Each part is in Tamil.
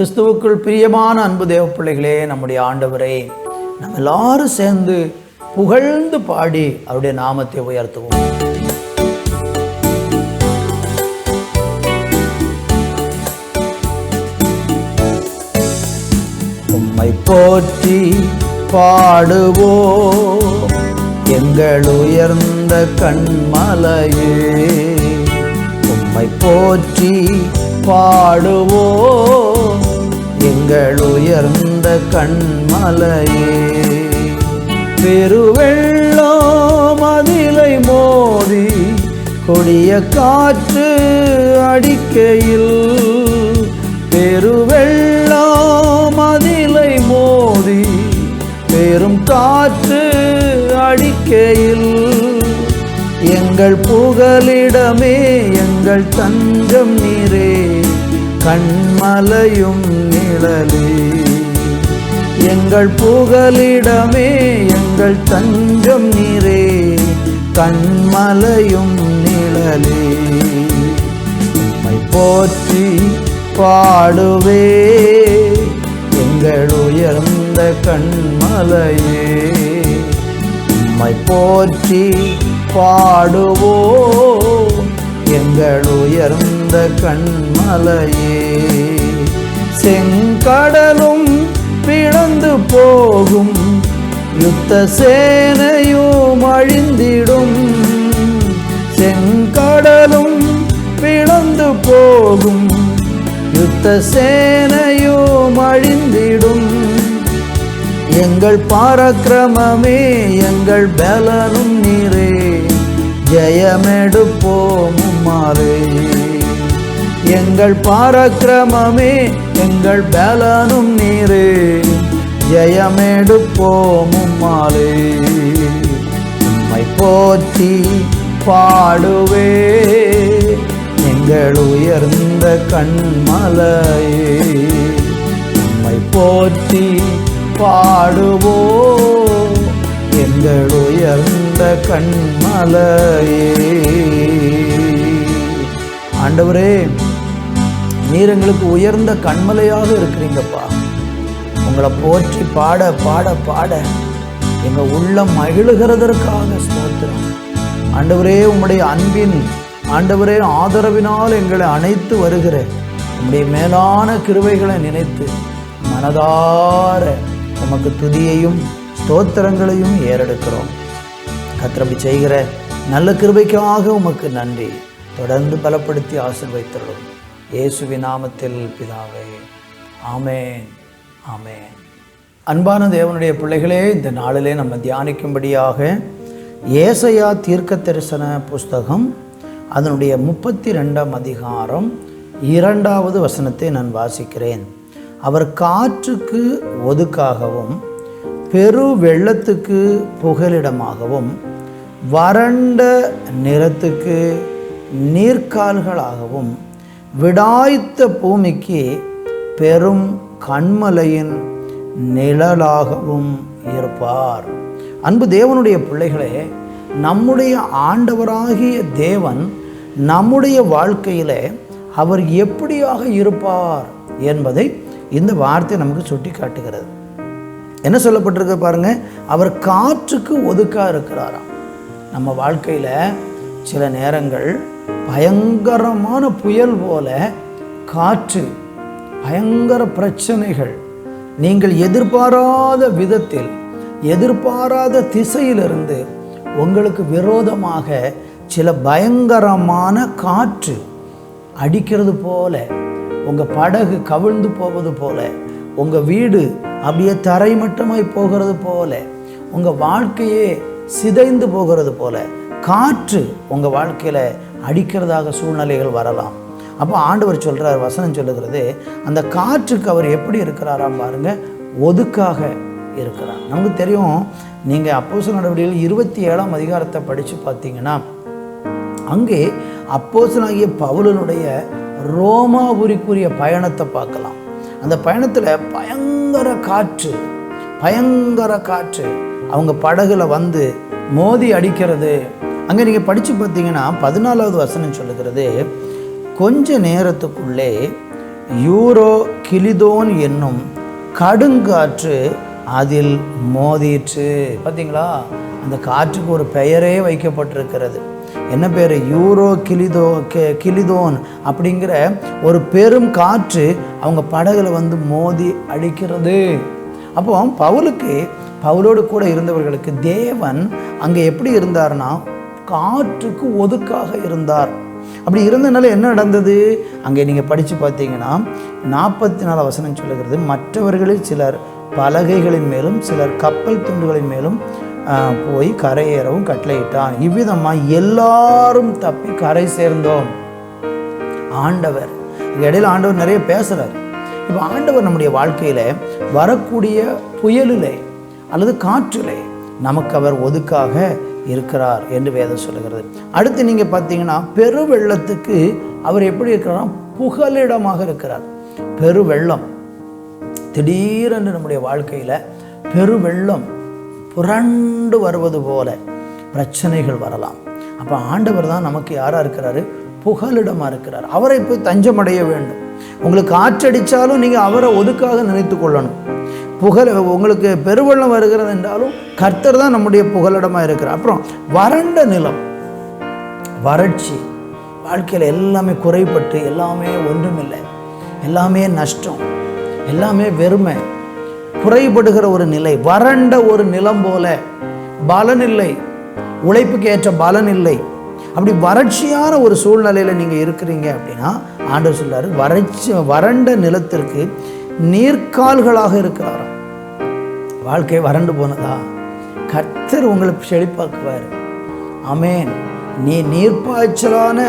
கிறிஸ்துவுக்குள் பிரியமான அன்பு தேவ பிள்ளைகளே, நம்முடைய ஆண்டவரை நம்ம எல்லாரும் சேர்ந்து புகழ்ந்து பாடி அவருடைய நாமத்தை உயர்த்துவோம். உம்மை போற்றி பாடுவோம் எங்கள் உயர்ந்த கண்மலையே. உம்மை போற்றி பாடுவோம் எங்கள் உயர்ந்த கண்மலையே. பெருவெள்ளம் அதிலை மோதி கொடிய காற்று அடிக்கையில், பெருவெள்ளம் அதிலை மோதி பெரும் காற்று அடிக்கையில், எங்கள் புகலிடமே எங்கள் தஞ்சம் நீரே, கண்மலையும் நிழலே. எங்கள் புகலிடமே எங்கள் தஞ்சம் நீரே, கண்மலையும் நிழலே. உம்மை போற்றி பாடுவே எங்கள் உயர்ந்த கண்மலையே. உம்மை போற்றி பாடுவோம் எங்கள் உயர்ந்த கண்மலையே. செங்கடலும் பிளந்து போகும், யுத்த சேனையும் அழிந்திடும். செங்கடலும் பிளந்து போகும், யுத்த சேனையும் அழிந்திடும். எங்கள் பராக்கிரமமே எங்கள் பலனும் நீரே, ஜெயமெடுப்போம் உம்மாலே. எங்கள் பராக்கிரமமே எங்கள் பலனும் நீரே, ஜெயமெடுப்போம் உம்மாலே. உம்மை போற்றி பாடுவே எங்கள் உயர்ந்த கண்மலையே. உம்மை போற்றி பாடுவோம் எங்கள் உயர்ந்த கண்மலையே. ஆண்டவரே, நீர் எங்களுக்கு உயர்ந்த கண்மலையாக இருக்கிறீங்கப்பா. உங்களை போற்றி பாட பாட பாட எங்கள் உள்ளம் மகிழுகிறதற்காக ஸ்தோத்திரம். ஆண்டவரே, உம்முடைய அன்பின் ஆண்டவரே ஆதரவினால் எங்களை அணைத்து வருகிற உம்முடைய மேலான கிருபைகளை நினைத்து மனதார உமக்கு துதியையும் ஸ்தோத்திரங்களையும் ஏறெடுக்கிறோம். கர்த்தர் செய்கிற நல்ல கிருபைக்காக உமக்கு நன்றி. தொடர்ந்து பலப்படுத்தி ஆசீர்வதித்தருளும். இயேசுவின் நாமத்தில் பிதாவே, ஆமென், ஆமென். அன்பான தேவனுடைய பிள்ளைகளே, இந்த நாளிலே நம்ம தியானிக்கும்படியாக ஏசாயா தீர்க்க தரிசன புஸ்தகம் அதனுடைய 32ஆம் அதிகாரம் 2வது வசனத்தை நான் வாசிக்கிறேன். அவர் காற்றுக்கு ஒதுக்காகவும் பெரு வெள்ளத்துக்கு புகலிடமாகவும் வறண்ட நிலத்துக்கு நீர்க்கால்களாகவும் விடாய்த்த பூமிக்கு பெரும் கண்மலையின் நிழலாகவும் இருப்பார். அன்பு தேவனுடைய பிள்ளைகளே, நம்முடைய ஆண்டவராகிய தேவன் நம்முடைய வாழ்க்கையிலே அவர் எப்படியாக இருப்பார் என்பதை இந்த வார்த்தை நமக்கு சுட்டி காட்டுகிறது. என்ன சொல்லப்பட்டிருக்கு பாருங்க, அவர் காற்றுக்கு ஒதுக்கா இருக்கிறாராம். நம்ம வாழ்க்கையில் சில நேரங்கள் பயங்கரமான புயல் போல காற்று, பயங்கர பிரச்சனைகள், நீங்கள் எதிர்பாராத விதத்தில் எதிர்பாராத திசையிலிருந்து உங்களுக்கு விரோதமாக சில பயங்கரமான காற்று அடிக்கிறது போல, உங்கள் படகு கவிழ்ந்து போவது போல, உங்கள் வீடு அப்படியே தரைமட்டமாய் போகிறது போல, உங்கள் வாழ்க்கையே சிதைந்து போகிறது போல காற்று உங்கள் வாழ்க்கையில் அடிக்கிறதாக சூழ்நிலைகள் வரலாம். அப்போ ஆண்டவர் சொல்கிறார், வசனம் சொல்லுகிறது, அந்த காற்றுக்கு அவர் எப்படி இருக்கிறாராம் பாருங்க, ஒதுக்காக இருக்கிறார். நமக்கு தெரியும், நீங்கள் அப்போஸ்தலர் நடவடிக்கைகள் 27ஆம் அதிகாரத்தை படித்து பார்த்தீங்கன்னா அங்கே அப்போஸ்தலனாகிய பவுலனுடைய ரோமாபுரிக்குரிய பயணத்தை பார்க்கலாம். அந்த பயணத்தில் பயங்கர காற்று அவங்க படகுல வந்து மோதி அடிக்கிறது. அங்கே நீங்கள் படித்து பார்த்தீங்கன்னா 14வது வசனம் சொல்லுகிறது, கொஞ்ச நேரத்துக்குள்ளே யூரோ கிலிதோன் என்னும் கடுங்காற்று அதில் மோதிற்று. பார்த்தீங்களா, அந்த காற்றுக்கு ஒரு பெயரே வைக்கப்பட்டிருக்கிறது. என்ன பேர்? கிலிதோன் அப்படிங்கிற ஒரு பெரும் காற்று அவங்க படகுல வந்து மோதி அடிக்கிறது. அப்போ பவுலோடு கூட இருந்தவர்களுக்கு தேவன் அங்கே எப்படி இருந்தார்னா காற்றுக்கு ஒதுக்காக இருந்தார். அப்படி இருந்தனால என்ன நடந்தது? அங்கே நீங்கள் படித்து பார்த்தீங்கன்னா 44 வசனம் சொல்லுகிறது, மற்றவர்களில் சிலர் பலகைகளின் மேலும் சிலர் கப்பல் துண்டுகளின் மேலும் போய் கரையேறவும் கட்டளையிட்டான். இவ்விதமாக எல்லாரும் தப்பி கரை சேர்ந்தோம். ஆண்டவர் இடையில ஆண்டவர் நிறைய பேசுகிறார். இப்போ ஆண்டவர் நம்முடைய வாழ்க்கையில் வரக்கூடிய புயலிலே அல்லது காற்றிலே நமக்கு அவர் ஒதுக்காக இருக்கிறார் என்று வேதம் சொல்லுகிறது. அடுத்து நீங்கள் பார்த்தீங்கன்னா பெருவெள்ளத்துக்கு அவர் எப்படி இருக்கிறார்? புகலிடமாக இருக்கிறார். பெருவெள்ளம் திடீரென்று நம்முடைய வாழ்க்கையில் பெருவெள்ளம் புரண்டு வருவது போல பிரச்சனைகள் வரலாம். அப்போ ஆண்டவர் தான் நமக்கு யாராக இருக்கிறாரு? புகலிடமாக இருக்கிறார். அவரை போய் தஞ்சமடைய வேண்டும். உங்களுக்கு காற்றடித்தாலும் நீங்கள் அவரை ஒதுக்காக நினைத்து கொள்ளணும். உங்களுக்கு பெருவெள்ளம் வருகிறது என்றாலும் கர்த்தர் தான் நம்முடைய புகலிடமாக இருக்கிறார். அப்புறம் வறண்ட நிலம், வறட்சி, வாழ்க்கையில் எல்லாமே குறைபட்டு எல்லாமே ஒன்றுமில்லை, எல்லாமே நஷ்டம், எல்லாமே வெறுமை, குறைபடுகிற ஒரு நிலை, வறண்ட ஒரு நிலம் போல, பலன் இல்லை, உழைப்புக்கு ஏற்ற பலன் இல்லை. அப்படி வறட்சியான ஒரு சூழ்நிலையில் நீங்கள் இருக்கிறீங்க அப்படின்னா ஆண்டவர் சொல்றாரு, வறண்ட நிலத்திற்கு நீர்க்கால்களாக இருக்கிறாராம். வாழ்க்கை வறண்டு போனதா? கர்த்தர் உங்களுக்கு செழிப்பாக்குவார். ஆமென். நீ நீர்ப்பாய்ச்சலான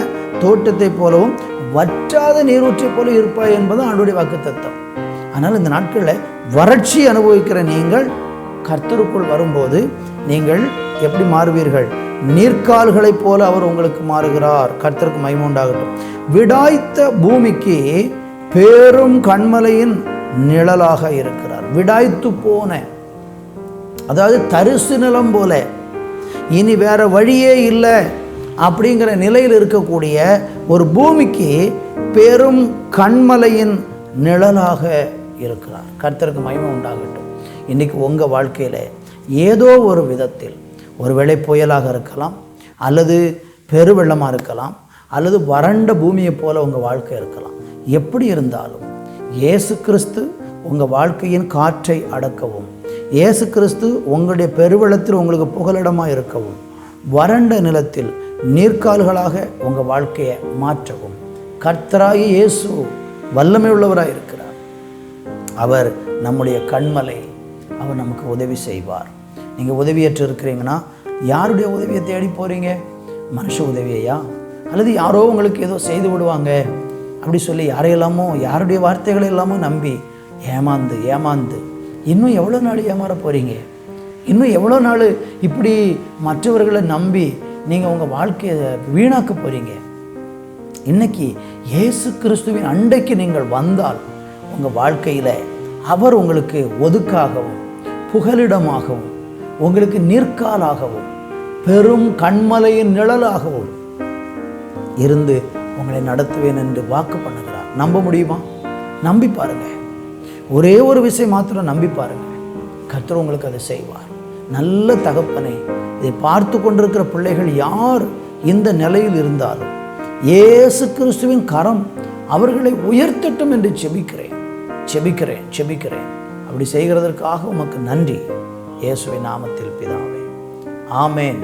தோட்டத்தை போலவும் வற்றாத நீரூற்றை போல இருப்பாய் என்பது ஆண்டவருடைய வாக்குத்தத்தம். ஆனால் இந்த நாட்களில் வறட்சி அனுபவிக்கிற நீங்கள் கர்த்தருக்குள் வரும்போது நீங்கள் எப்படி மாறுவீர்கள்? நீர்க்கால்களைப் போல அவர் உங்களுக்கு மாறுகிறார். கர்த்தருக்கு மகிமை உண்டாகட்டும். விடாய்த்த பூமிக்கு பேரும் கண்மலையின் நிழலாக இருக்கிறார். விடாய்த்து போன, அதாவது தரிசு நிலம் போல, இனி வேற வழியே இல்லை அப்படிங்கிற நிலையில் இருக்கக்கூடிய ஒரு பூமிக்கு பெரும் கண்மலையின் நிழலாக இருக்கிறார். கர்த்தருக்கு மகிமை உண்டாகட்டும். இன்றைக்கி உங்கள் வாழ்க்கையில் ஏதோ ஒரு விதத்தில் ஒருவேளை புயலாக இருக்கலாம், அல்லது பெருவெள்ளமாக இருக்கலாம், அல்லது வறண்ட பூமியை போல உங்கள் வாழ்க்கை இருக்கலாம். எப்படி இருந்தாலும் இயேசு கிறிஸ்து உங்கள் வாழ்க்கையின் காற்றை அடக்கவும், இயேசு கிறிஸ்து உங்களுடைய பெருவெள்ளத்தில் உங்களுக்கு புகலிடமாக இருக்கவும், வறண்ட நிலத்தில் நீர்க்கால்களாக உங்கள் வாழ்க்கையை மாற்றவும் கர்த்தராகிய இயேசு வல்லமை உள்ளவராக இருக்கிறார். அவர் நம்முடைய கண்மலை. அவர் நமக்கு உதவி செய்வார். நீங்கள் உதவியற்று இருக்கிறீங்கன்னா யாருடைய உதவியை தேடி போகிறீங்க? மனுஷ உதவியையா? அல்லது யாரோ உங்களுக்கு ஏதோ செய்து விடுவாங்க அப்படி சொல்லி யாருடைய வார்த்தைகளை எல்லாமோ நம்பி ஏமாந்து இன்னும் எவ்வளோ நாள் ஏமாற போகிறீங்க? இன்னும் எவ்வளோ நாள் இப்படி மற்றவர்களை நம்பி நீங்கள் உங்கள் வாழ்க்கையை வீணாக்க போகிறீங்க? இன்னைக்கு இயேசு கிறிஸ்துவின் அண்டைக்கு நீங்கள் வந்தால் உங்கள் வாழ்க்கையில் அவர் உங்களுக்கு ஒதுக்காகவும் புகலிடமாகவும் உங்களுக்கு நீர்க்காலாகவும் பெரும் கண்மலையின் நிழலாகவும் இருந்து உங்களை நடத்துவேன் என்று வாக்கு பண்ணுகிறார். நம்ப முடியுமா? நம்பி பாருங்க. ஒரே ஒரு விஷயம் மாத்திரம் நம்பி பாருங்க. கர்த்தர் உங்களுக்கு அதை செய்வார். நல்ல தகப்பனை, இதை பார்த்து கொண்டிருக்கிற பிள்ளைகள் யார் இந்த நிலையில் இருந்தாலும் இயேசு கிறிஸ்துவின் கரம் அவர்களை உயர்த்தட்டும் என்று செபிக்கிறேன். அப்படி செய்கிறதற்காக உமக்கு நன்றி. இயேசுவின் நாமத்தில் பிதாவே. ஆமென்.